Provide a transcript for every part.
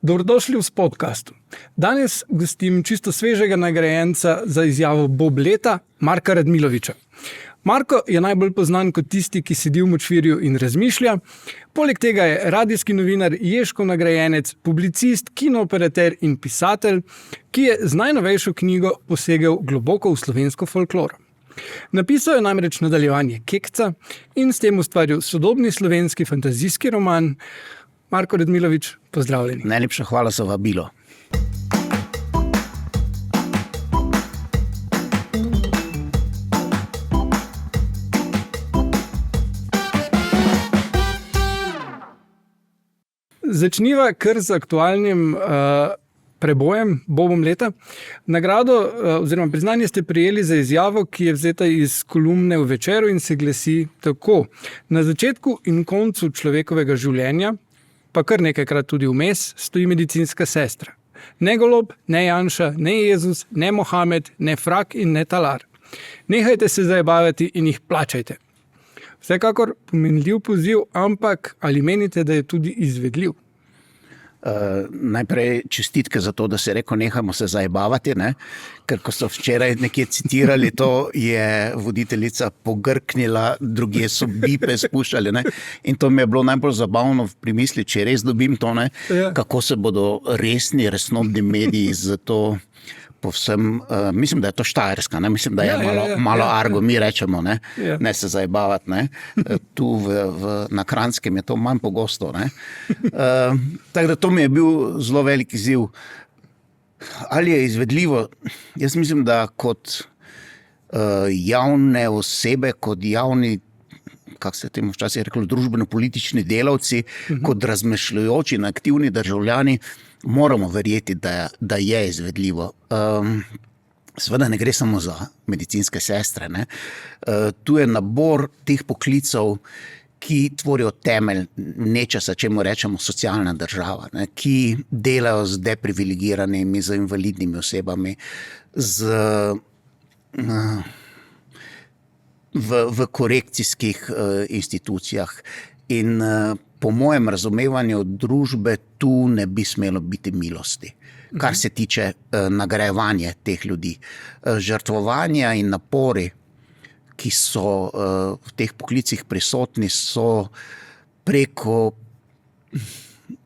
Dobrodošli v podkastu. Danes gostim čisto svežega nagrajenca za izjavo Bob leta, Marka Radmiloviča. Marko je najbolj poznan kot tisti, ki sedi v močvirju in razmišlja. Poleg tega je radijski novinar, Ježkov nagrajenec, publicist, kinooperater in pisatelj, ki je z najnovejšo knjigo posegel globoko v slovensko folkloro. Napisal je namreč nadaljevanje Kekca in s tem ustvaril sodobni slovenski fantazijski roman. Marko Radmilovič, pozdravljeni. Najlepša hvala za vabilo. Začniva kar z aktualnim prebojem, Bobom leta. Nagrado oziroma priznanje ste prejeli za izjavo, ki je vzeta iz kolumne v Večeru in se glasi tako. Na začetku in koncu človekovega življenja, pa kar nekajkrat tudi vmes, stoji medicinska sestra. Ne Golob, ne Janša, ne Jezus, ne Mohamed, ne Frak in ne Talar. Nehajte se zajebavati in jih plačajte. Vsekakor pomenljiv poziv, ampak ali menite, da je tudi izvedljiv? Najprej čestitke za to, da si rekel, nehamo se zajebavati, ne? Ker ko so včeraj nekje citirali, to je voditeljica pogrknila, drugje so bipe spuščali, ne? In to mi je bilo najbolj zabavno v misli, če res dobim to, ne? Ja. Kako se bodo resnobni mediji za to povsem, mislim, da je to Štajerska, ne? Mislim, da je malo argo, mi rečemo, ne? Ja. Ne se zajebavati, ne? Tu na Kranjskem je to manj pogosto, ne? Tako da to mi je bil zelo velik izziv. Ali je izvedljivo? Jaz mislim, da kot javne osebe, kot javni, kako se temu včasih reklo, družbeno-politični delavci, kot razmišljajoči in aktivni državljani, moramo verjeti, da je izvedljivo. Seveda ne gre samo za medicinske sestre, ne. Tu je nabor teh poklicev, ki tvorijo temelj nečesa, čemu rečemo socialna država, ne, ki delajo z deprivilegiranimi, z invalidnimi osebami, v korekcijskih institucijah. In po mojem razumevanju družbe tu ne bi smelo biti milosti, kar se tiče nagrajevanja teh ljudi. Žrtvovanja in napori, ki so v teh poklicih prisotni, so preko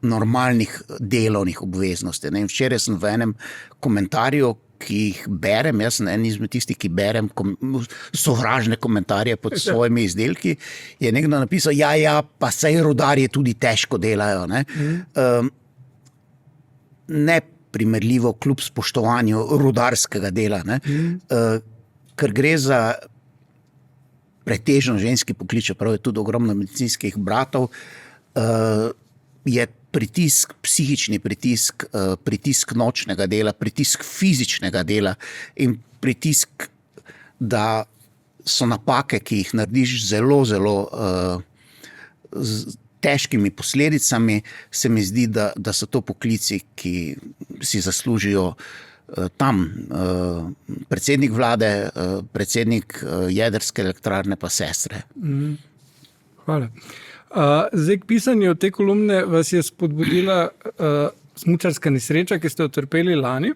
normalnih delovnih obveznosti. In včeraj sem v enem komentarju, ki jih berem, jaz sem en izmed tistih, ki berem sovražne komentarje pod svojimi izdelki, je nekdo napisal, pa saj rudarji tudi težko delajo. Ne primerljivo kljub spoštovanju rudarskega dela, ne? Ker gre za pretežno ženski poklic, čeprav je tudi ogromno medicinskih bratov, je pritisk, psihični pritisk, pritisk nočnega dela, pritisk fizičnega dela in pritisk, da so napake, ki jih narediš zelo, zelo z težkimi posledicami, se mi zdi, da so to poklici, ki si zaslužijo tam predsednik vlade, predsednik jedrske elektrarne pa sestre. Hvala. Zdaj, k pisanju te kolumne vas je spodbudila smučarska nesreča, ki ste jo trpeli lani.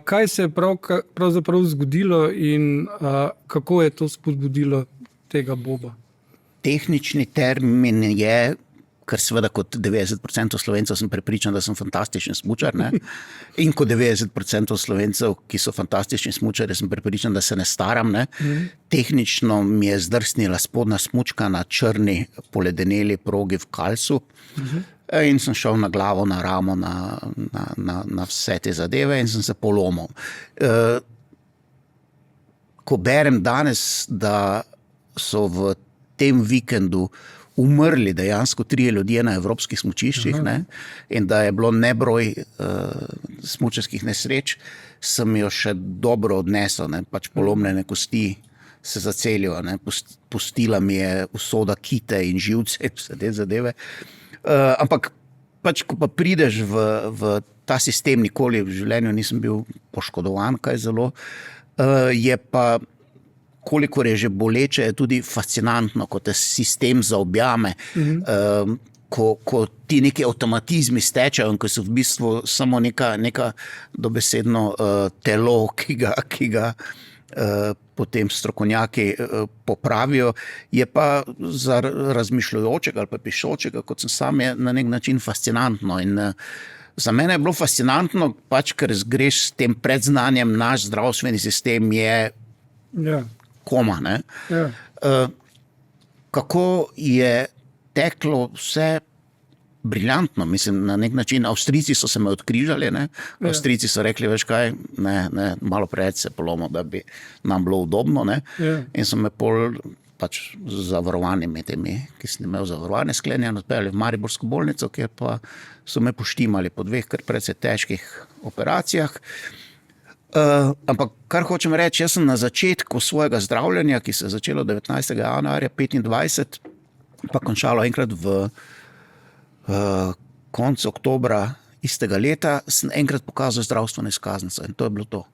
Kaj se je pravzaprav zgodilo in kako je to spodbudilo tega Boba? Tehnični termin je, ker seveda kot 90% Slovencev sem prepričan, da sem fantastičen smučar, ne? In kot 90% Slovencev, ki so fantastični smučari, sem prepričan, da se ne staram, ne? Tehnično mi je zdrsnila spodnja smučka na črni poledeneli progi v Kalsu in sem šel na glavo, na ramo, na vse te zadeve in sem se polomil. Ko berem danes, da so v tem vikendu umrli dejansko 3 ljudje na evropskih smučiščih, ne? In da je bilo nebroj smučarskih nesreč, sem jo še dobro odnesel, ne? Pač polomljene kosti se zacelijo, ne? Pustila mi je usoda kite in živce, vse te zadeve. Ampak pač, ko pa prideš v ta sistem, nikoli v življenju nisem bil poškodovan, kaj zelo, je pa kolikor je že boleče, je tudi fascinantno, ko te sistem zaobjame. ko ti neki avtomatizmi stečajo in ko so v bistvu samo neka dobesedno telo, ki ga potem strokovnjaki popravijo, je pa za razmišljajočega ali pa pišočega, kot sem sam, je na nek način fascinantno. In za mene je bilo fascinantno, pač, ker greš s tem predznanjem, naš zdravstveni sistem je koma. Ne? Kako je teklo vse briljantno, mislim, na nek način. Avstrijci so se me odkrižali, ne? Avstrijci so rekli, veš kaj, ne, malo preveč se polomil, da bi nam bilo udobno, ne? In so me pol pač z zavarovanimi temi, ki sem imel zavarovane sklenjeno, odpeljali v Mariborsko bolnico, kjer pa so me poštimali po 2 kar precej težkih operacijah. Ampak kar hočem reči, jaz sem na začetku svojega zdravljenja, ki se je začelo 19. januarja 25, pa končalo enkrat v koncu oktobra istega leta, sem enkrat pokazal zdravstveno izkaznico in to je bilo to.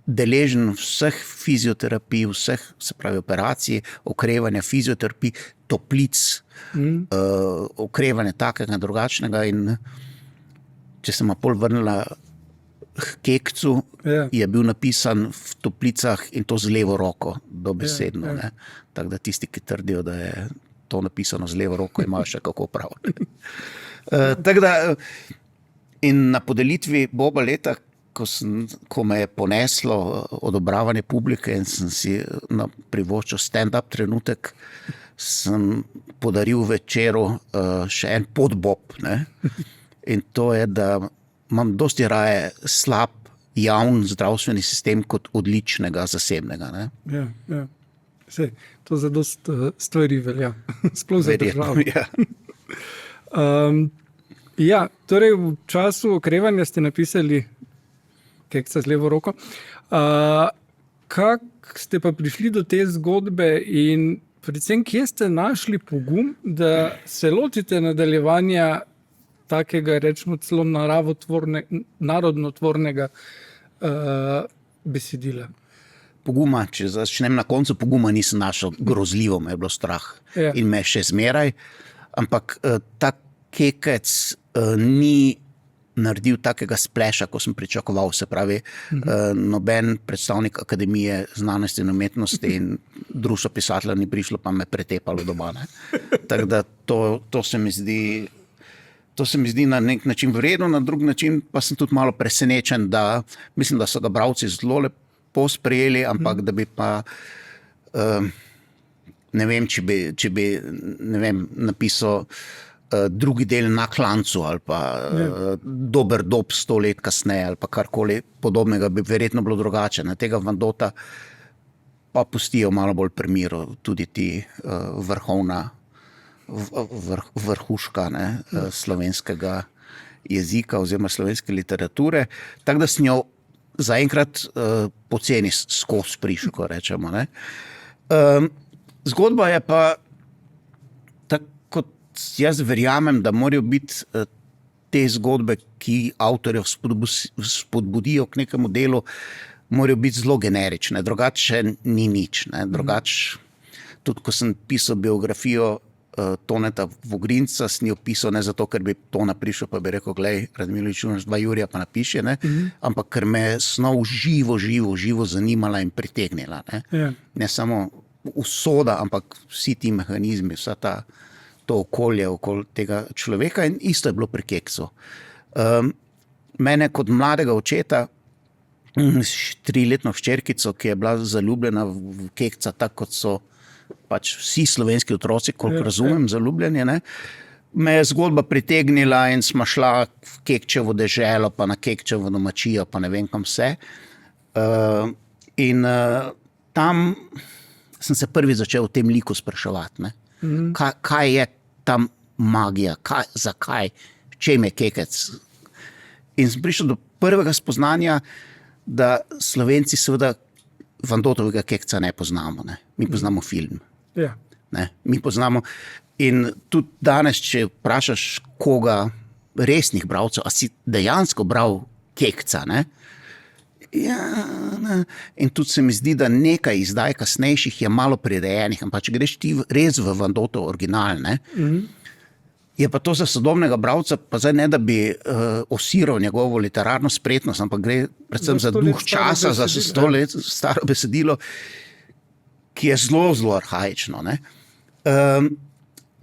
Deležen vseh fizioterapij, vseh, se pravi operacij, okrevanja, fizioterapij, toplic, okrevanja takega, drugačnega, in če sem pol vrnila k kekcu, je bil napisan v toplicah in to z levo roko, dobesedno. Tako da tisti, ki trdijo, da je to napisano z levo roko, imajo še kako prav. Tako da, in na podelitvi Boba leta, ko me je poneslo odobravanje publike in sem si privoščil stand-up trenutek, sem podaril večeru še en podbob. Ne? In to je, da imam dosti raje slab javni zdravstveni sistem kot odličnega zasebnega. Ne? Ja. Sej, to za dost stvari velja. Sploh za državo. Torej v času okrevanja ste napisali kekca z levo roko. Kako ste pa prišli do te zgodbe in predvsem, kje ste našli pogum, da se lotite nadaljevanja takega, rečemo celo narodnotvornega besedila? Poguma, če začnem na koncu, poguma nisem našel, grozljivo me je bilo strah in me še zmeraj, ampak ta kekec ni naredil takega spleša, ko sem pričakoval, se pravi, noben predstavnik Akademije znanosti in umetnosti in Društvo pisateljev ni prišlo, pa me pretepalo doma. Tako da to se mi zdi na nek način vredno, na drug način pa sem tudi malo presenečen, da mislim, da so ga bralci zelo lepo sprejeli, ampak da bi pa ne vem, če bi napisal drugi del Na klancu ali pa Dober dob 100 let kasneje ali pa karkoli podobnega, bi verjetno bilo drugače. Na tega Vandota pa pustijo malo bolj pri miru tudi ti vrhuška slovenskega jezika oziroma slovenske literature, tako da sem jo zaenkrat poceni skozi prišel, ko rečemo. Ne? Zgodba je pa, tako kot jaz verjamem, da morajo biti te zgodbe, ki avtorjev spodbudijo k nekemu delu, morajo biti zelo generične, drugače ni nič. Ne? Drugače, tudi ko sem pisal biografijo Toneta Vogrinca, sem jo pisal ne zato, ker bi Tona prišel, pa bi rekel, glej, Radmilovič, imaš 2 Jurija, pa napiši, ne? Ampak ker me je snov živo zanimala in pritegnila. Ne samo usoda, ampak vsi ti mehanizmi, vsa to okolje okoli tega človeka, in isto je bilo pri keksu. Mene kot mladega očeta, 3-letno hčerkico, ki je bila zaljubljena v kekca, tako kot so pač vsi slovenski otroci, koliko razumem, zaljubljeni, ne? Me je zgodba pritegnila in smo šla v Kekčevo deželo, pa na Kekčevo domačijo, pa ne vem kam vse. In tam sem se prvi začel o tem liku spraševati. Ne? Kaj je tam magija? Zakaj? Čem je kekec? In sem prišel do prvega spoznanja, da Slovenci seveda Vandotovega kekca ne poznamo. Ne? Mi poznamo film. Ne? Mi poznamo. In tudi danes, če vprašaš koga resnih bralcev, a si dejansko bral kekca, ne? Ja, ne. In tudi se mi zdi, da nekaj izdaj kasnejših je malo prirejenih, ampak če greš ti res v Vandotov original, ne? Je pa to za sodobnega bralca, pa zdaj ne, da bi osiral njegovo literarno spretnost, ampak gre predvsem za duh časa, za 100 let staro besedilo, ki je zelo, zelo arhaično. Ne?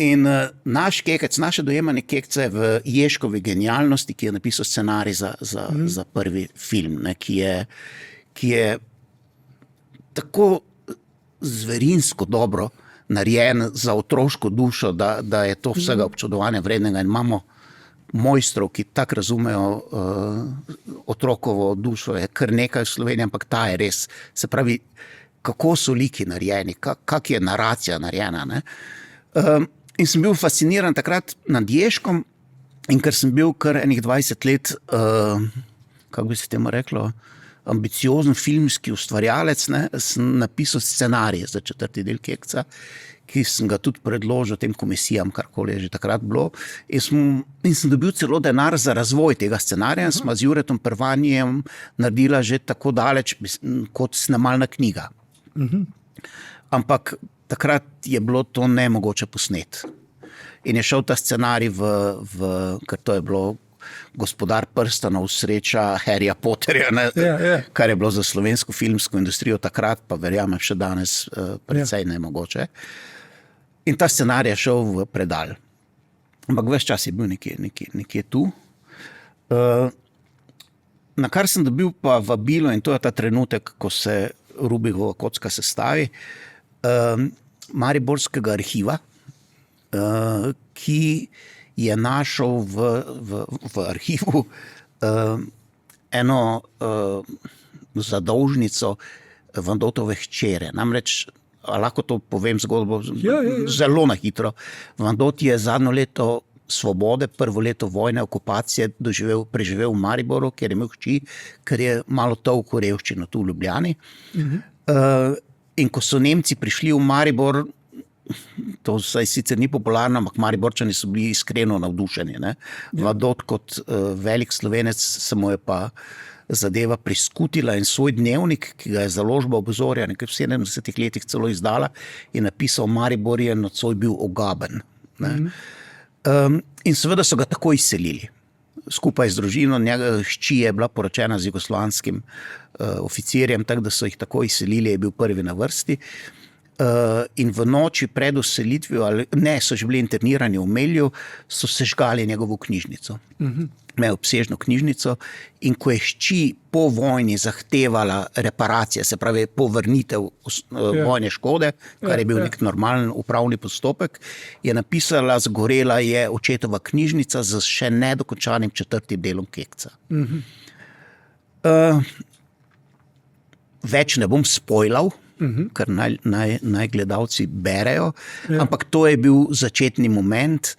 In naš kekec, naše dojemanje kekca je v Ježkovi genialnosti, ki je napisal scenarij za prvi film, ne? Ki je tako zverinsko dobro narejen za otroško dušo, da je to vsega občudovanja vrednega in imamo mojstrov, ki tako razumejo otrokovo dušo, je kar nekaj v Sloveniji, ampak ta je res, se pravi, kako so liki narejeni, kak je naracija narejena. Ne? In sem bil fasciniran takrat nad Ježkom in ker sem bil kar enih 20 let, kako bi se temu reklo, ambiciozen filmski ustvarjalec, ne, sem napisal scenarij za 4. del Kekca, ki sem ga tudi predložil tem komisijam, karkoli je že takrat bilo. In sem dobil celo denar za razvoj tega scenarija in smo z Juretom Pervanjem naredila že tako daleč, kot snemalna knjiga. Ampak takrat je bilo to nemogoče posneti. In je šel ta scenarij ker to je bilo Gospodar prstanov, sreča Harryja Potterja, kar je bilo za slovensko filmsko industrijo takrat, pa verjamem še danes precej nemogoče. In ta scenarij je šel v predal. Ampak ves čas je bil nekje tu. Na kar sem dobil pa vabilo, in to je ta trenutek, ko se Rubikova kocka sestavi, Mariborskega arhiva, ki je našel v arhivu eno zadolžnico Vandotove hčere. Namreč, lahko to povem zgodbo zelo na hitro. Vandot je zadnjo leto svobode, prvo leto vojne, okupacije preživel v Mariboru, kjer je imel hči, ker je malo tolkel revščino tu v Ljubljani. In ko so Nemci prišli v Maribor, to sicer ni popularno, ampak Mariborčani so bili iskreno navdušeni. Vandot kot velik Slovenec se mu je pa zadeva priskutila in svoj dnevnik, ki ga je založba Obzorja nekaj v 70 letih celo izdala, je napisal: Maribor je nocoj bil ogaben. In seveda so ga tako izselili. Skupaj z družino, njega hči je bila poročena z jugoslovanskim oficirjem, tako da so jih tako izselili, je bil prvi na vrsti. In v noči pred vselitvijo, so že bili internirani v Melju, so sežgali njegovo knjižnico. Imel obsežno knjižnico in ko je hči po vojni zahtevala reparacije, se pravi povrnitev vojne škode, kar je bil nek normalen upravni postopek, je napisala: zgorela je očetova knjižnica z še nedokončanim 4. delom Kekca. Več ne bom spojlal, ker naj gledalci berejo, ampak to je bil začetni moment,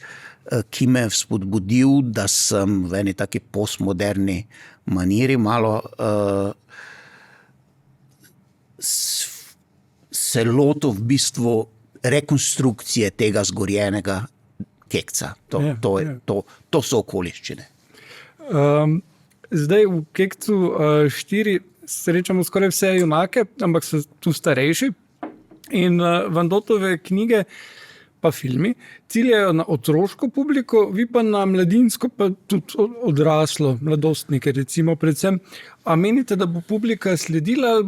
ki me je spodbudil, da sem v eni taki postmoderni maniri malo se lotil v bistvu rekonstrukcije tega zgorjenega Kekca. To so okoliščine. Zdaj v Kekcu 4 srečamo skoraj vse junake, ampak so tu starejši. In Vandotove knjige pa filmi ciljajo na otroško publiko, vi pa na mladinsko, pa tudi odraslo, mladostnike recimo predvsem. A menite, da bo publika sledila,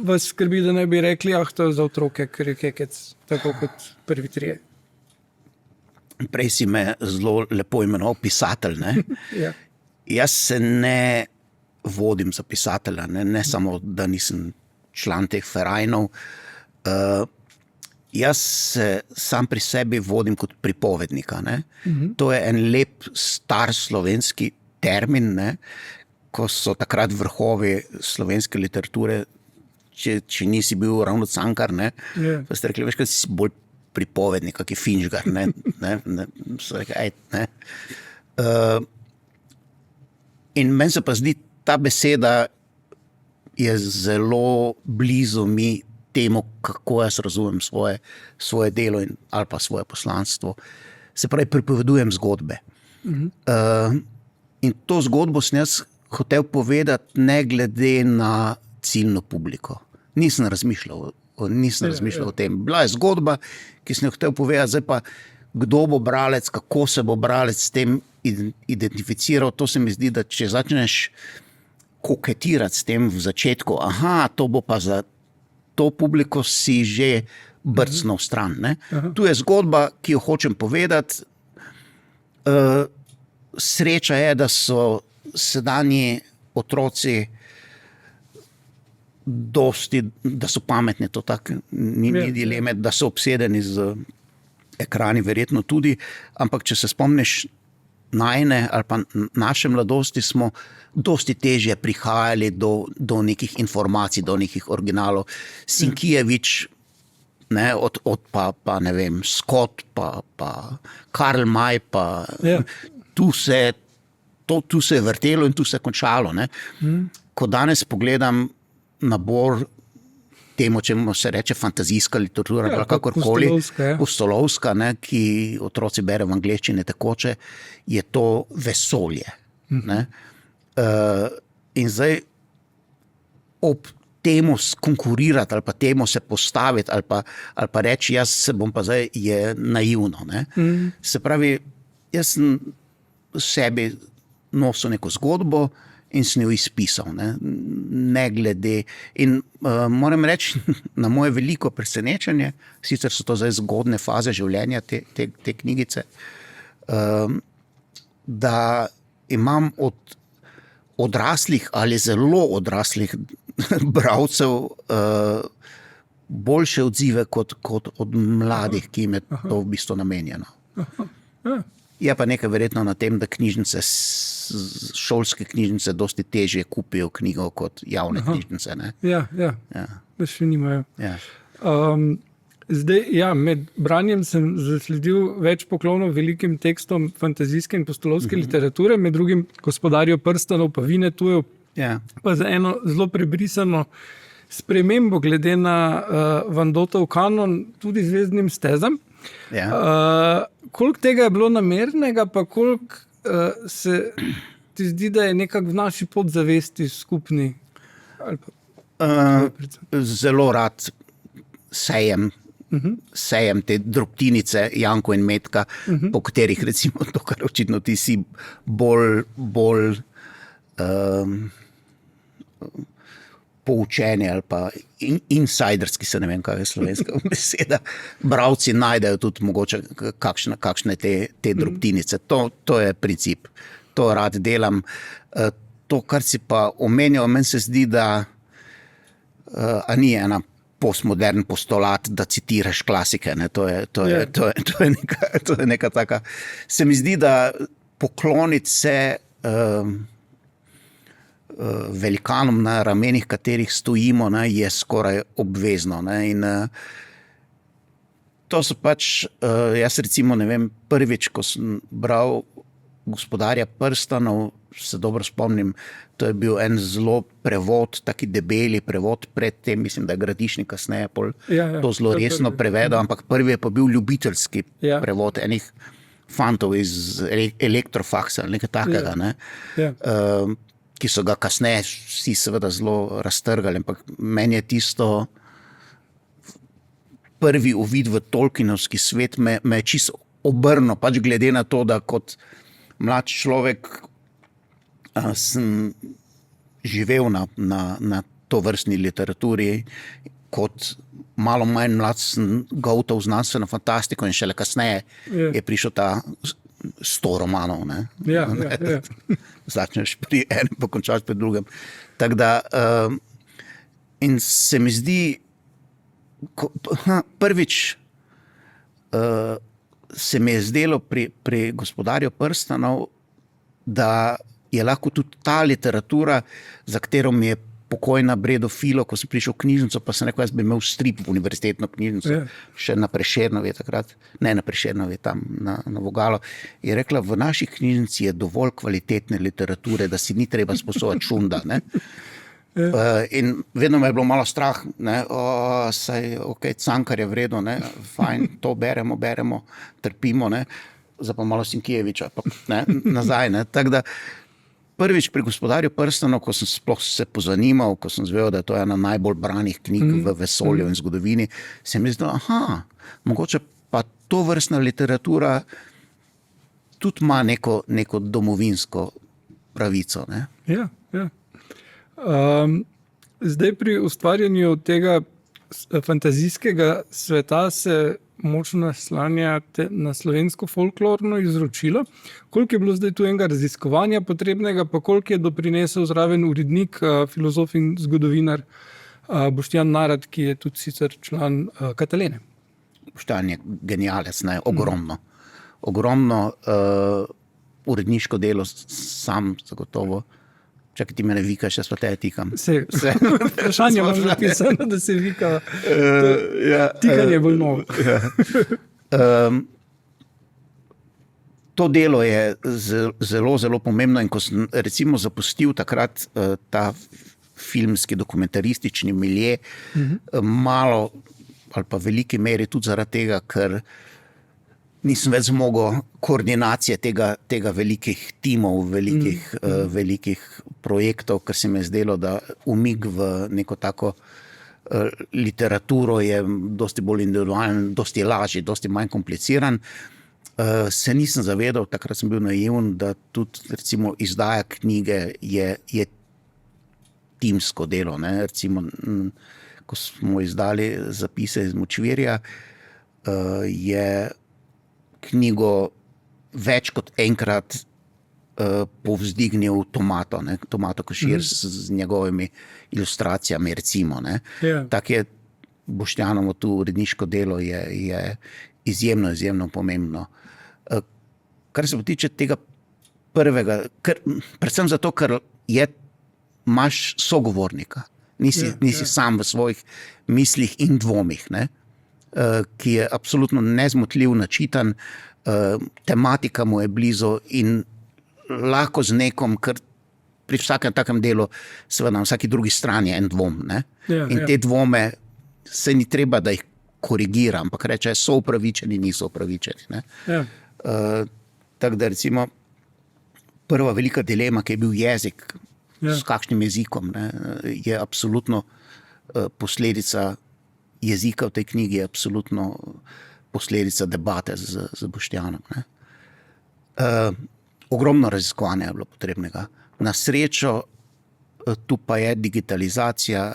vas skrbi, da ne bi rekli: to je za otroke, ker je Kekec tako kot prvi 3? Prej si me zelo lepo imenoval pisatelj, ne? Jaz se ne vodim za pisatelja, ne samo, da nisem član teh ferajnov. Jaz se sam pri sebi vodim kot pripovednika. To je en lep star slovenski termin, ko so takrat vrhovi slovenske literature, če nisi bil ravno Cankar, pa ste rekli: veš, kaj si bolj pripovednik, kak je Finžgar, in meni se pa zdi, ta beseda je zelo blizu mi temu, kako jaz razumem svoje delo ali pa svoje poslanstvo. Se pravi, pripovedujem zgodbe. In to zgodbo sem jaz hotel povedati ne glede na ciljno publiko. Nisem razmišljal o tem. Bila je zgodba, ki sem jo hotel povedati, zdaj pa kdo bo bralec, kako se bo bralec s tem identificiral. To se mi zdi, da če začneš koketirati s tem v začetku, to bo pa za to publiko, si že brcnil stran. Ne? Tu je zgodba, ki jo hočem povedati. Sreča je, da so sedanji otroci da so pametni, to tako ni dileme, da so obsedeni z ekrani, verjetno tudi, ampak če se spomniš najne ali pa naše mladosti, smo dosti težje prihajali do nekih informacij, do nekih originalov. Sinkijevič, pa ne vem, Scott, pa Karl May, pa tu se je vrtelo in tu se je končalo. Ne? Ko danes pogledam nabor temu, čemu se reče fantazijska literatura, kakorkoli, pustolovska, ki otroci bere v angleščini tekoče, je to vesolje. Ne? In zdaj ob temu konkurirati ali pa temu se postaviti ali pa reči, jaz se bom pa zdaj, je naivno. Ne? Se pravi, jaz sem v sebi nosil neko zgodbo in sem jo izpisal, ne glede. In moram reči, na moje veliko presenečenje, sicer so to zdaj zgodne faze življenja te knjigice, da imam od odraslih ali zelo odraslih bralcev boljše odzive kot od mladih, ki jim je to v bistvu namenjeno. Je pa nekaj verjetno na tem, da knjižnice, šolske knjižnice dosti težje kupijo knjigo kot javne knjižnice. Ne? Ja. Da še nimajo. Ja. Zdaj, med branjem sem zasledil več poklonov velikim tekstom fantazijske in pustolovske literature, med drugim Gospodarju prstanov, pa Vinetujev, pa za eno zelo prebrisano spremembo glede na Van Dotov kanon, tudi Zvezdnim stezam. Koliko tega je bilo namernega, pa koliko se ti zdi, da je nekako v naši podzavesti skupni? Zelo rad sejem te drobtinice Janko in Metka, po katerih recimo to, kar očitno ti si bolj poučeni ali pa insiderski, se ne vem, kaj je slovenska beseda, bralci najdejo tudi mogoče kakšne te drobtinice. To je princip. To rad delam. To, kar si pa omenjal, meni se zdi, da ni ena postmodern postulat, da citiraš klasike. Ne? To je neka taka. Se mi zdi, da pokloniti se velikanom, na ramenih katerih stojimo, je skoraj obvezno. In to so pač, jaz recimo, ne vem, prvič, ko sem bral Gospodarja prstanov, se dobro spomnim, to je bil en zelo prevod, taki debeli prevod, predtem mislim, da je Gradišnik kasneje to zelo resno prevedel, ampak prvi je pa bil ljubiteljski prevod enih fantov iz Elektrofaksa ali nekaj takega, ki so ga kasneje vsi seveda zelo raztrgali, ampak meni je tisto prvi uvid v Tolkienovski svet me je čisto obrnil, pač glede na to, da kot mlad človek sem živel na tovrstni literaturi, kot malo manj mlad sem gotovo znanstveno fantastiko in šele kasneje je prišel ta 100 romanov. Začneš pri enem, pa končaš pri drugem. Tako da, in se mi zdi, prvič se mi je zdelo pri Gospodarju prstanov, da je lahko tudi ta literatura, za katero mi je pokojna Bredo Filo, ko sem prišel v knjižnico, pa sem rekel, jaz bi imel strip v univerzitetno knjižnico, še na Prešernovi takrat, ne na Prešernovi, tam na Vogalo, je rekla, v naši knjižnici je dovolj kvalitetne literature, da si ni treba sposojati šunda. Ne? In vedno me je bilo malo strah, Cankar je vredo, fajn, to beremo, trpimo, zdaj pa malo Sinkijeviča, nazaj. Tako da prvič pri Gospodarju prstanov, ko sem sploh se pozanimal, ko sem zvedel, da je to ena najbolj branih knjig v vesolju in zgodovini, se mi zdelo, mogoče pa to vrstna literatura tudi ima neko domovinsko pravico. Ne? Ja, ja. Zdaj pri ustvarjanju tega fantazijskega sveta se močno naslanjate na slovensko folklorno izročilo. Koliko je bilo zdaj tu enega raziskovanja potrebnega, pa koliko je doprinesel zraven urednik, filozof in zgodovinar Boštjan Narad, ki je tudi sicer član Katalene? Boštjan je genialec, ne? Ogromno uredniško delo sam zagotovo. Čakaj, ti mene vikaš, jaz pa te tikam. Vprašanje imam napisano, da se vika. Tikanje je bolj novo. To delo je zelo, zelo pomembno in ko sem recimo zapustil takrat ta filmski dokumentaristični milje, malo ali pa v veliki meri tudi zaradi tega, ker nisem več zmogel koordinacije tega velikih timov, velikih projektov, ker se mi je zdelo, da umik v neko tako literaturo je dosti bolj individualen, dosti lažji, dosti manj kompliciran. Se nisem zavedal, takrat sem bil naiven, da tudi recimo izdaja knjige je timsko delo. Ne? Recimo, ko smo izdali Zapise iz močvirja, je knjigo več kot enkrat povzdignil Tomato Košir z njegovimi ilustracijami, recimo. Ne. Tak je Boštjanovo tu uredniško delo je izjemno, izjemno pomembno. Kar se tiče tega prvega, predvsem zato, ker imaš sogovornika, nisi sam v svojih mislih in dvomih, ne. Ki je absolutno nezmotljiv, načitan, tematika mu je blizu in lahko z nekom, ker pri vsakem takem delu, seveda na vsaki drugi strani je en dvom. Ne? In te dvome se ni treba, da jih korigira, ampak reče, so upravičeni, niso upravičeni. Ne? Tako da recimo prva velika dilema, ki je bil jezik, s kakšnim jezikom, ne, je absolutno posledica jezika v tej knjigi, je absolutno posledica debate z Boštjanom. Ne. Ogromno raziskovanja je bilo potrebnega. Na srečo tu pa je digitalizacija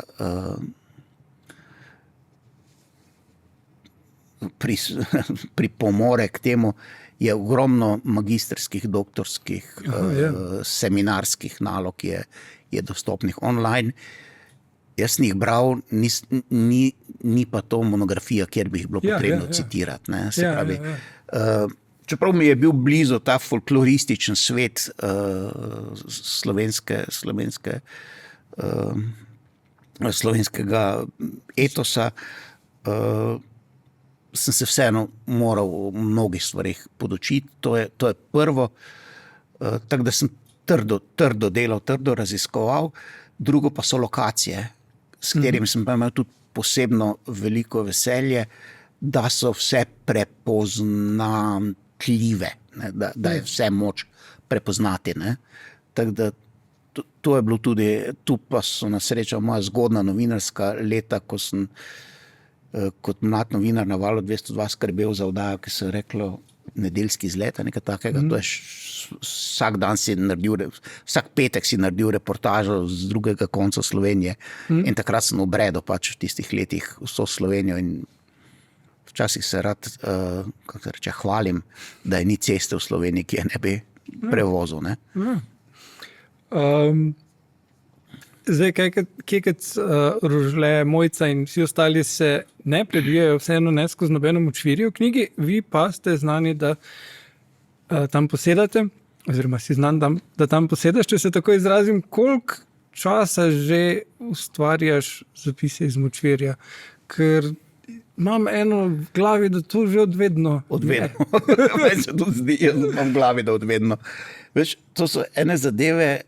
pripomore k temu, je ogromno magistrskih, doktorskih, seminarskih nalog je dostopnih online. Jaz sem jih bral, ni pa to monografija, kjer bi jih bilo potrebno citirati. Ne? Se pravi, čeprav mi je bil blizu ta folklorističen svet slovenskega etosa, sem se vseeno moral v mnogih stvarih podučiti. To je prvo, tako da sem trdo delal, trdo raziskoval. Drugo pa so lokacije, s katerimi sem pa imel tudi posebno veliko veselje, da so vse prepoznatljive, ne? Da je vse moč prepoznati. Ne? Tako da to je bilo tudi, tu pa so na srečo moja zgodna novinarska leta, ko sem kot mlad novinar na Valu 202 skrbel za oddajo, ki se je reklo Nedeljski izlet, nekaj takega. To je vsak dan si naredil, vsak petek si naredil reportažo z drugega konca Slovenije. In takrat sem obredel pač v tistih letih vso Slovenijo in včasih se rad, kako se reče, hvalim, da je ni ceste v Sloveniji, ki je ne bi prevozil. Ne? Zdaj, Kekec, Rožle, Mojca in vsi ostali se ne prebijajo vseeno ne skozi nobeno močvirje v knjigi, vi pa ste znani, da tam posedate, oziroma si znan, da tam posedaš, če se tako izrazim. Koliko časa že ustvarjaš Zapise iz močvirja? Ker imam eno v glavi, da to že odvedno. Odvedno. Meni se tudi zdi, jaz imam v glavi, da odvedno. Veš, to so ene zadeve,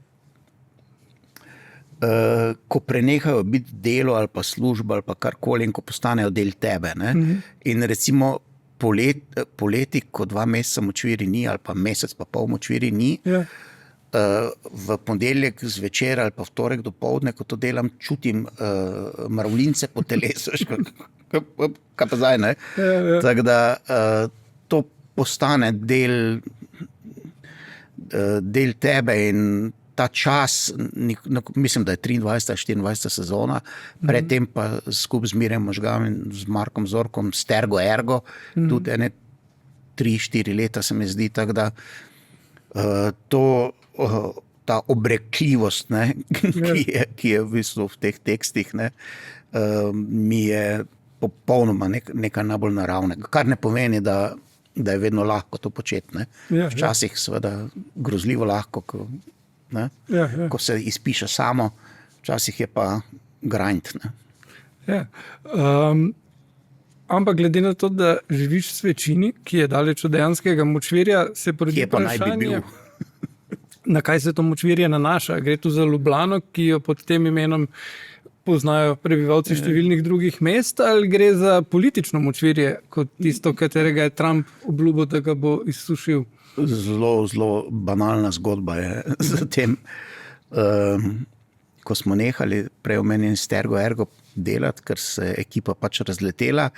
ko prenehajo biti delo ali pa služba ali pa karkoli in ko postanejo del tebe. Ne? In recimo poleti, ko 2 meseca močvirja ni ali pa mesec pa pol močvirja ni, v ponedeljek zvečer ali pa v torek dopoldne, ko to delam, čutim mravljince po telesu, kaj pa zdaj, ne? Tako da to postane del tebe in ta čas, mislim, da je 23. 24. sezona, predtem pa skupaj z Mirjem Možgam in z Markom Zorkom, Stergo Ergo, tudi ene 3-4 leta se mi zdi, tako da ta obrekljivost, ne, ki je v bistvu v teh tekstih, ne, mi je popolnoma nekaj najbolj naravnega, kar ne pomeni, da je vedno lahko to početi. Ne. Včasih seveda grozljivo lahko, ko se izpiše samo, včasih je pa grind. Ne. Ja. Ampak glede na to, da živiš v Svečini, ki je daleč od dejanskega močvirja, se porodi vprašanje, na kaj se to močvirje nanaša. Gre tu za Ljubljano, ki jo pod tem imenom poznajo prebivalci številnih drugih mest, ali gre za politično močvirje, kot tisto, katerega je Trump obljubil, da ga bo izsušil? Zelo, zelo banalna zgodba je za tem. Ko smo nehali prej omenjen Stergo Ergo delati, ker se ekipa pač razletela,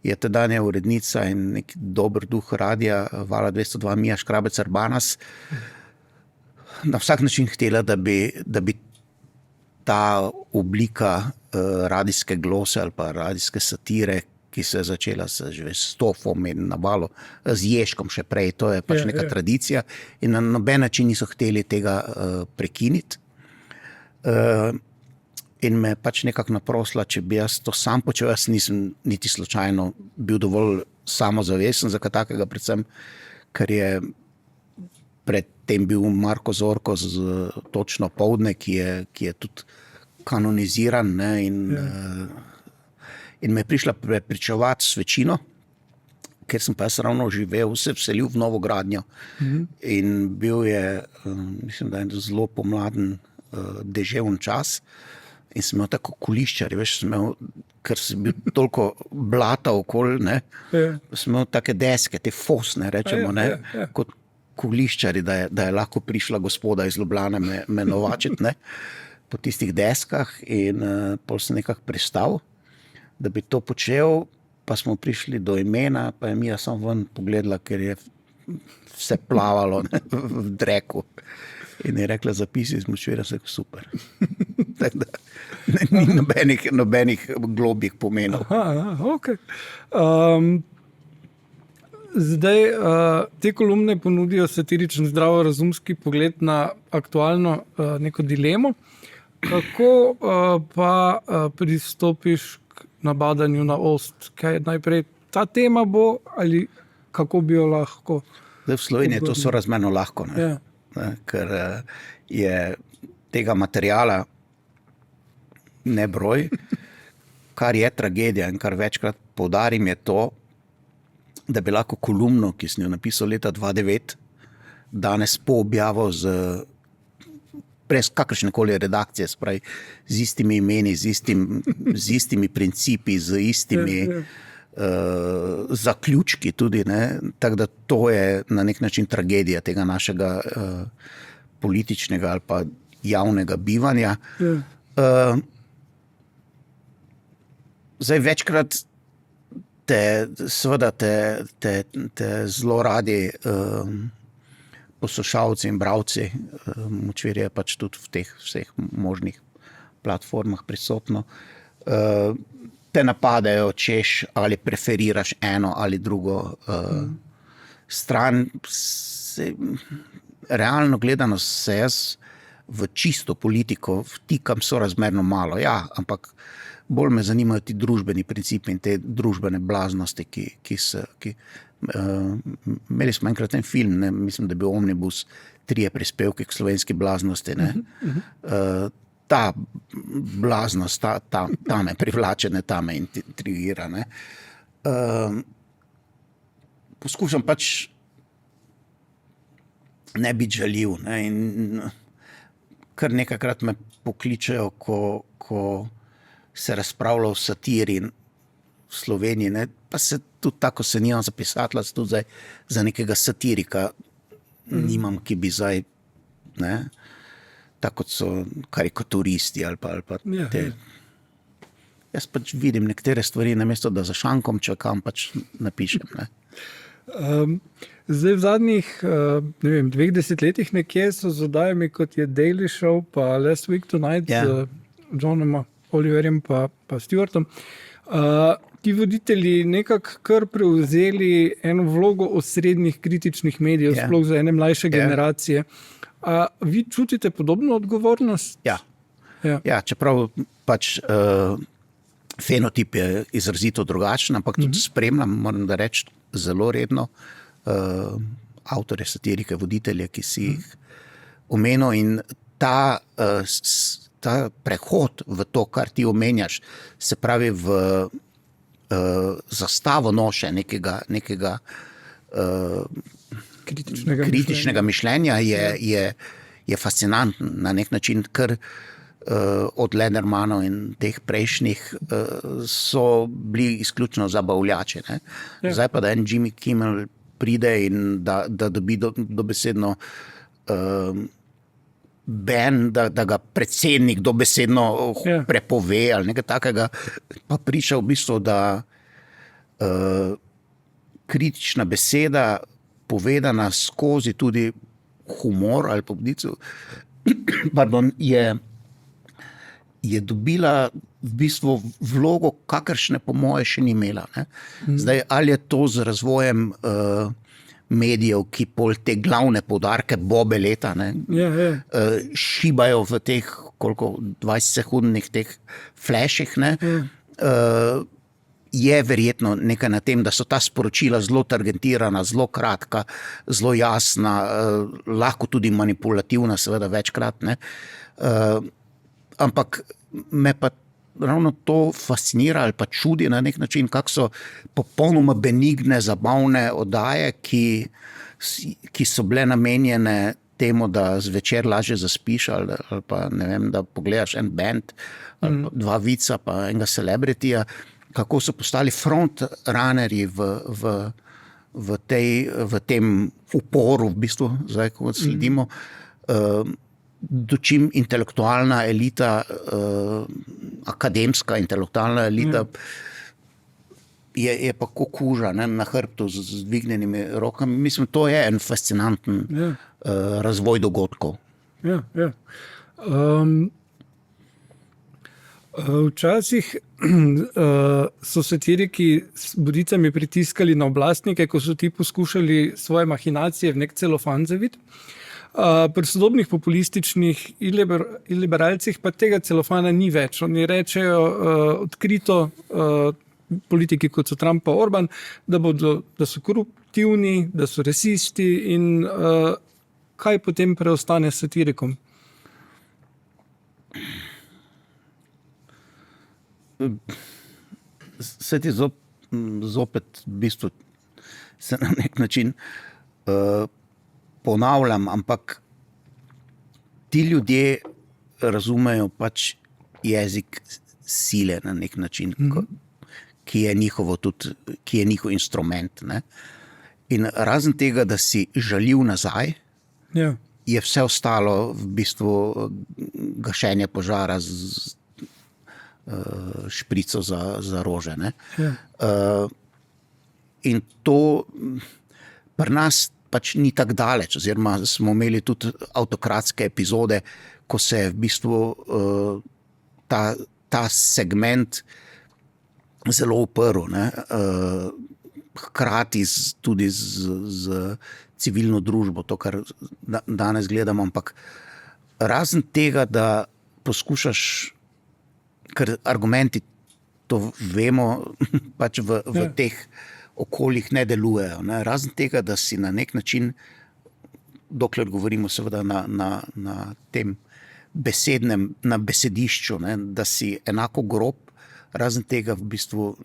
je tedanja urednica in nek dober duh radija Vala 202 Mija Škrabec-Arbanas na vsak način htela, da bi ta oblika radijske glose ali pa radijske satire, ki se je začela že s Stofom in na Valu, z Ježkom še prej, to je pač neka tradicija in na noben način niso hteli tega prekiniti. In me pač nekako naprosila, če bi jaz to sam počel, jaz nisem niti slučajno bil dovolj samozavesen za kaj takega, predvsem, ker je predtem bil Marko Zorko z Točno poldne, ki je tudi kanoniziran, ne, in me je prišla prepričevati Svečino, ker sem pa jaz ravno živel, se vselil v novogradnjo in bil je, mislim, da je zelo pomladen deževn čas in sem imel tako kuliščar, veš, ker sem bil toliko blata okoli, ne, sem imel take deske, te fosne, rečemo, ne, kot kuliščari, da je lahko prišla gospoda iz Ljubljane me novačiti, ne, po tistih deskah in pol sem nekako pristal, da bi to počel, pa smo prišli do imena, pa je Mija samo ven pogledala, ker je vse plavalo, ne, v dreku. In je rekla, zapisi iz močvirja, se super. Tako da ni nobenih globih pomenov. Okay. Zdaj, te kolumne ponudijo satiričen, zdravorazumski pogled na aktualno neko dilemo. Kako pa pristopiš k nabadanju na ost? Kaj najprej ta tema bo ali kako bi jo lahko? Zdaj v Sloveniji to sorazmerno lahko, ne? Ker je tega materiala nebroj, kar je tragedija in kar večkrat poudarim je to, da bi lahko kolumno, ki sem jo napisal leta 2009, danes po objavo brez kakršnekoli redakcije, spravi, z istimi imeni, z istimi principi, z istimi zaključki tudi, ne, tako da to je na nek način tragedija tega našega političnega ali pa javnega bivanja. Zdaj večkrat te zelo radi poslušalci in bralci, močvirje je pač tudi v teh vseh možnih platformah prisotno, te napadajo, češ ali preferiraš eno ali drugo stran. Realno gledano se jaz v čisto politiko vtikam sorazmerno malo, ja, ampak bolj me zanimajo ti družbeni principi in te družbene blaznosti, imeli smo enkrat en film, ne, mislim, da je bil Omnibus, 3 prispevki k slovenski blaznosti, ne. Ta blaznost, ta me privlače, ne, ta me intrigira, ne. Poskušam pač ne biti žaljiv, ne, in kar nekajkrat me pokličejo, ko se razpravlja o satiri v Sloveniji, ne, pa se tudi tako se nimam za pisatelja, tudi zdaj za nekega satirika nimam, ki bi zdaj ne, tako kot so karikaturisti ali pa Ja, te. Jaz pač vidim nekatere stvari, namesto da za šankom čakam, pač napišem. Ne. Zdaj v zadnjih 2 letih nekje so z oddajami, kot je Daily Show pa Last Week Tonight z Johnom Oliverjem pa Stewartom, ti voditelji nekako kar prevzeli eno vlogo osrednjih kritičnih medijev, sploh za ene mlajše generacije. A vi čutite podobno odgovornost? Ja, čeprav pač fenotip je izrazito drugačen, ampak tudi spremljam, moram da reči, zelo redno avtorje satirike, voditelje, ki si jih omenil, in ta prehod v to, kar ti omenjaš, se pravi v zastavo noše nekega kritičnega mišljenja je fascinanten na nek način, ker od Ledermanov in teh prejšnjih so bili izključno zabavljači. Ne? Zdaj pa, da en Jimmy Kimmel pride in da dobi dobesedno ban, da ga predsednik dobesedno prepove ali nekaj takega, pa priča v bistvu, da kritična beseda povedana skozi tudi humor ali pobnico, je dobila v bistvu vlogo, kakršne po moje še ni imela. Ne? Zdaj, ali je to z razvojem medijev, ki pol te glavne poudarke bobe leta, ne? Šibajo v teh 20-sekundnih teh flashih, ne? Je verjetno nekaj na tem, da so ta sporočila zelo targetirana, zelo kratka, zelo jasna, lahko tudi manipulativna, seveda večkrat, ne? Ampak me pa ravno to fascinira ali pa čudi na nek način, kako so popolnoma benigne, zabavne oddaje, ki so bile namenjene temu, da zvečer lažje zaspiš ali pa ne vem, da pogledaš en band ali pa dva vica pa enega celebrityja, kako so postali frontrunnerji v tem uporu, v bistvu, zdaj, ko sledimo, dočim intelektualna elita, akademska intelektualna elita je pa kot kuža, ne, na hrbtu z dvignjenimi rokami. Mislim, to je en fascinanten razvoj dogodkov. Včasih so satiriki s bodicami pritiskali na oblastnike, ko so ti poskušali svoje mahinacije v nek celofan zaviti. Pri sodobnih populističnih iliberalcih pa tega celofana ni več. Oni rečejo odkrito, politiki kot so Trump pa Orban, da so koruptivni, da so rasisti, in kaj potem preostane satirikom? Se ti zopet v bistvu se na nek način ponavljam, ampak ti ljudje razumejo pač jezik sile na nek način, ki je njihov instrument. Ne? In razen tega, da si žaljiv nazaj, je vse ostalo v bistvu gašenje požara z šprico za rože. Ne? In to pri nas pač ni tako daleč, oziroma smo imeli tudi avtokratske epizode, ko se je v bistvu ta segment zelo uprl, ne? Hkrati tudi z civilno družbo, to, kar danes gledamo, ampak razen tega, da poskušaš, ker argumenti, to vemo, pač v teh okoljih ne delujejo. Ne? Razen tega, da si na nek način, dokler govorimo seveda na tem na besedišču, ne? Da si enako grob, razen tega v bistvu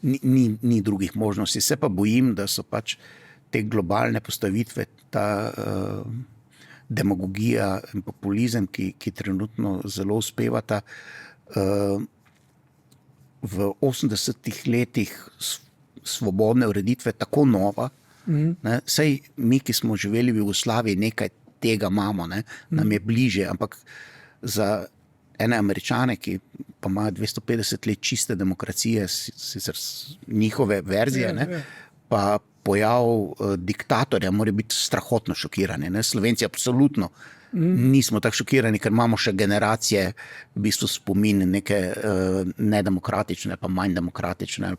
ni drugih možnosti. Se pa bojim, da so pač te globalne postavitve, ta demagogija in populizem, ki trenutno zelo uspevata, v 80-ih letih svobodne ureditve tako nova, Ne? Sej mi, ki smo živeli v Jugoslaviji, nekaj tega imamo, ne? Nam je bliže, ampak za ene Američane, ki pa imajo 250 let čiste demokracije, sicer njihove verzije, ne? Pa pojav diktatorja mora biti strahotno šokirani. Ne? Slovenci absolutno nismo tako šokirani, ker imamo še generacije v bistvu spomin neke nedemokratične, pa manj demokratične ali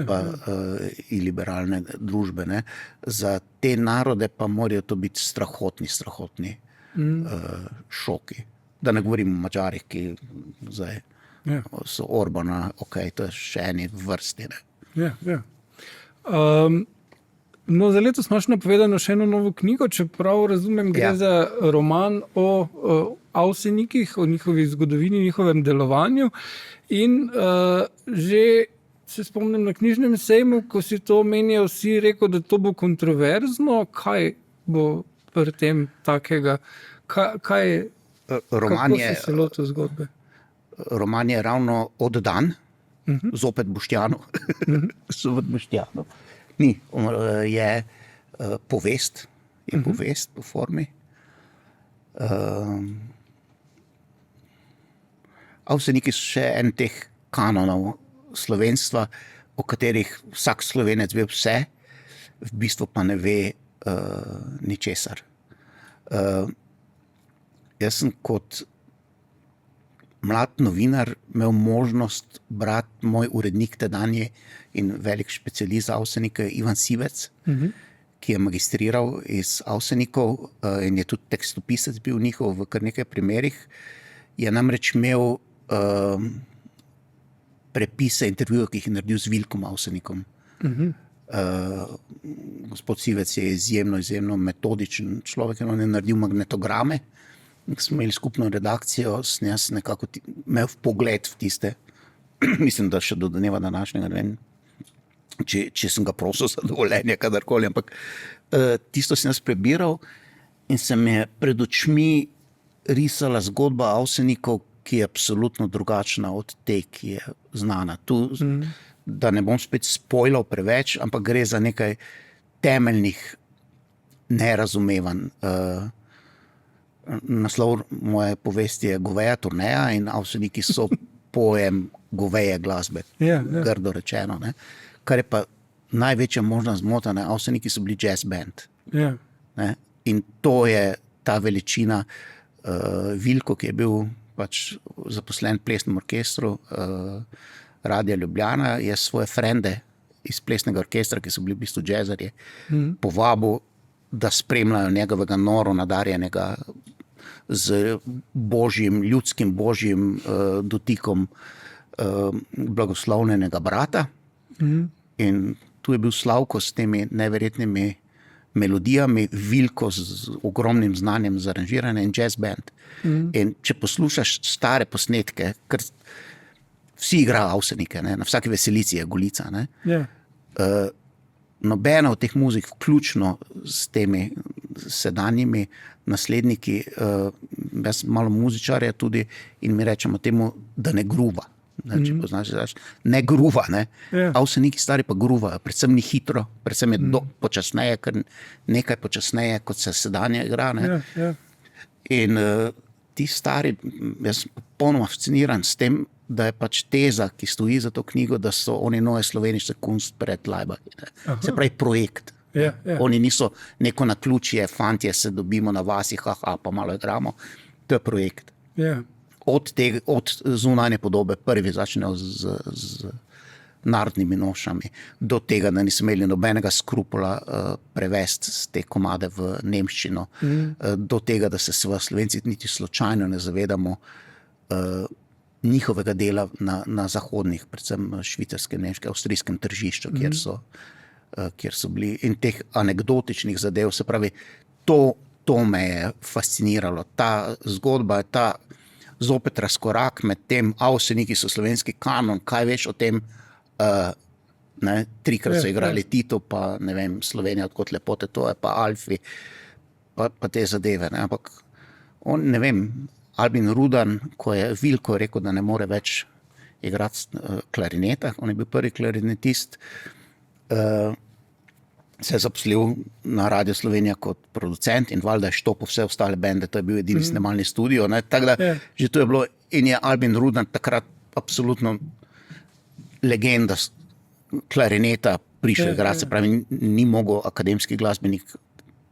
pa iliberalne družbe. Ne? Za te narode pa morajo to biti strahotni šoki. Da ne govorim o Mačarih, ki zdaj so Orbana, to je še eni vrsti. Ne? No, za letos imaš napovedano še eno novo knjigo, čeprav razumem, gre za roman o Avsenikih, o njihovi zgodovini, njihovem delovanju. In že se spomnim na knjižnem sejmu, ko si to omenjal, si rekel, da to bo kontroverzno. Kaj bo pri tem takega? Kako si se lotil zgodbe? Roman je ravno oddan, zopet Boštjanu. Zopet Boštjanu. Ni, je povest, po formi. Avseniki so še en teh kanonov slovenstva, o katerih vsak Slovenec ve vse, v bistvu pa ne ve ničesar. Jaz sem kot mlad novinar imel možnost brati moj urednik tedanje in velik specialist za Avsenike Ivan Sivec, ki je magistriral iz Avsenikov in je tudi tekstopisec bil njihov v kar nekaj primerih. Je namreč imel prepise intervjujev, ki jih je naredil z Vilkom Avsenikom. Gospod Sivec je izjemno metodičen človek, on je naredil magnetograme. Smo imeli skupno redakcijo, sem jaz nekako imel vpogled v tiste, mislim, da še do dneva današnjega, ne vem, če sem ga prosil za dovoljenje, kadarkoli, ampak tisto sem jaz prebiral in se mi je pred očmi risala zgodba Avsenikov, ki je absolutno drugačna od te, ki je znana. Tu, da ne bom spet spojlal preveč, ampak gre za nekaj temeljnih nerazumevanj. Naslov moje povesti je Goveja turneja in Avseniki so pojem goveje glasbe, grdo rečeno. Ne? Kar je pa največja možna zmota, ne? Avseniki so bili jazz band. Ne? In to je ta veličina. Vilko, ki je bil pač zaposlen v plesnem orkestru Radia Ljubljana, je svoje frende iz plesnega orkestra, ki so bili v bistvu jazzarji, povabil, da spremljajo njegovega noro nadarjenega z ljudskim božjim dotikom blagoslovljenega brata. In tu je bil Slavko s temi neverjetnimi melodijami, Vilko z ogromnim znanjem za aranžiranje in jazz band. In če poslušaš stare posnetke, ker vsi igrajo Avsenike, ne? Na vsaki veselici je Golica, ne? Nobena od teh muzik, vključno s temi sedanjimi nasledniki, jaz malo muzičarja tudi in mi rečemo temu, da ne gruva. Ne, če poznaš, ne gruva, ne. Avseniki stari pa gruvajo, predvsem ni hitro, predvsem je počasneje, ker nekaj počasneje, kot se sedanje igra, ne. In ti stari, jaz sem popolnoma fasciniran s tem, da je pač teza, ki stoji za to knjigo, da so oni nove sloveniške kunst pred Lajbahi. Se pravi projekt. Oni niso neko naključje, fantje se dobimo na vasi, pa malo igramo. To je projekt. Od zunanje podobe prvi začnejo z narodnimi nošami, do tega, da niso imeli nobenega skrupula prevesti te komade v nemščino, do tega, da se Slovenci niti slučajno ne zavedamo njihovega dela na zahodnih, predvsem švicarske, nemške, avstrijskem tržišču, kjer so bili, in teh anekdotičnih zadev, se pravi, to me je fasciniralo. Ta zgodba je zopet razkorak med tem, Avseniki so slovenski kanon, kaj veš o tem, trikrat so igrali Tito, pa ne vem, Slovenija odkot lepote, to je pa Alfi, pa te zadeve, ne, ampak on, ne vem, Albin Rudan, ko je Vilko rekel, da ne more več igrati klarineta, on je bil prvi klarinetist, se je zaposlil na Radio Slovenija kot producent in valjda je štopil vse ostale bende, to je bil edini snemalni studio. Tako da že to je bilo, in je Albin Rudnar takrat absolutno legenda klarineta prišel igrati, se pravi, ni mogel akademski glasbenik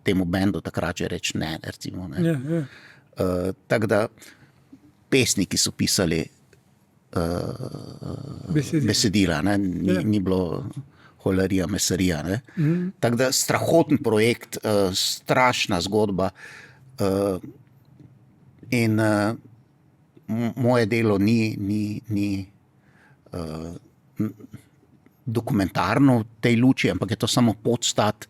temu bendu takrat že reči ne, recimo. Ne. Tako da pesniki so pisali besedila, ne. Ni bilo holerija, mesarija. Tako da strahoten projekt, strašna zgodba in moje delo ni dokumentarno v tej luči, ampak je to samo podstat,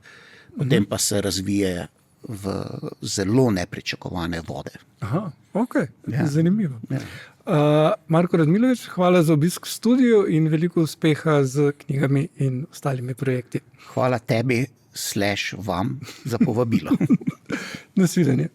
potem pa se razvije v zelo nepričakovane vode. Aha, ok, zanimivo. Marko Radmilovič, hvala za obisk v studiu in veliko uspeha z knjigami in ostalimi projekti. Hvala tebi / vam za povabilo. Nasvidenje.